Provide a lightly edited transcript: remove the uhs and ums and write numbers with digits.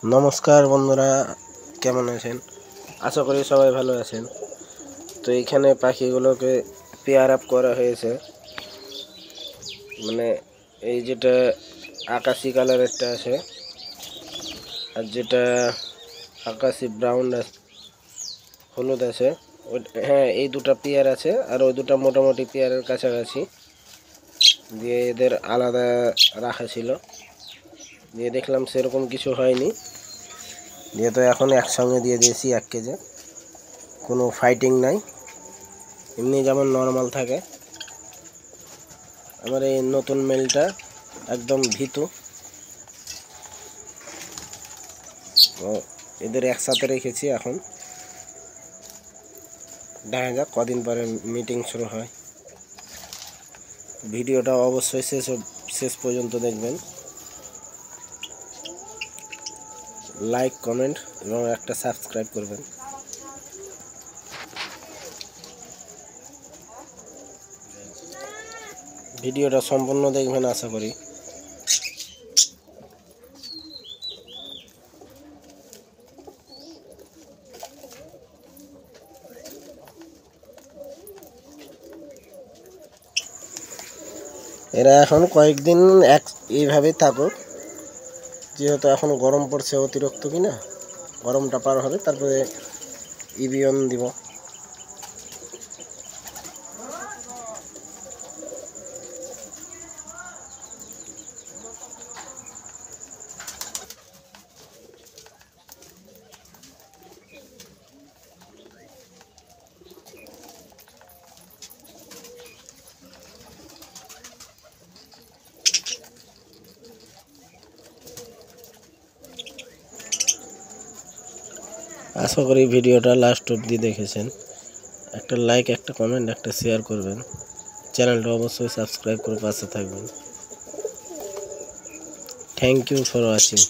नमस्कार बंधुरा केमन आছেন आशा करी सबाई ভালো আছেন। তো এইখানে পাখিগুলোকে পেয়ার আপ করা হয়েছে, মানে এই যেটা আকাশী কালারেরটা আছে আর যেটা আকাশী ব্রাউন হলুদ আছে, হ্যাঁ এই দুটো পেয়ার আছে আর ওই দুটো মোটামুটি পেয়ারের কাছাকাছি দিয়ে এদের আলাদা রাখা ছিল, দিয়ে দেখলাম সেরকম কিছু হয়নি, দিয়ে তো এখন একসঙ্গে দিয়ে দিয়েছি 1 কেজি। কোনো ফাইটিং নাই, এমনি যেমন নর্মাল থাকে। আমার এই নতুন মেলটা একদম ভীতু, এদের একসাথে রেখেছি। এখন দেখা যাক কদিন পরে মিটিং শুরু হয়। ভিডিওটা অবশ্যই শেষ পর্যন্ত দেখবেন, লাইক কমেন্ট এবং একটা সাবস্ক্রাইব করবেন। ভিডিওটা সম্পূর্ণ দেখবেন আশা করি। এরা এখন কয়েকদিন এইভাবেই থাকুক, যেহেতু এখন গরম পড়ছে অতিরিক্ত, কিনা গরমটা পার হবে তারপরে ইবিয়ন দিব। আশা করি ভিডিওটা লাস্ট অবধি দেখেছেন। একটা লাইক, একটা কমেন্ট, একটা শেয়ার করবেন। চ্যানেলটা অবশ্যই সাবস্ক্রাইব করে পাশে থাকবেন। Thank you for watching.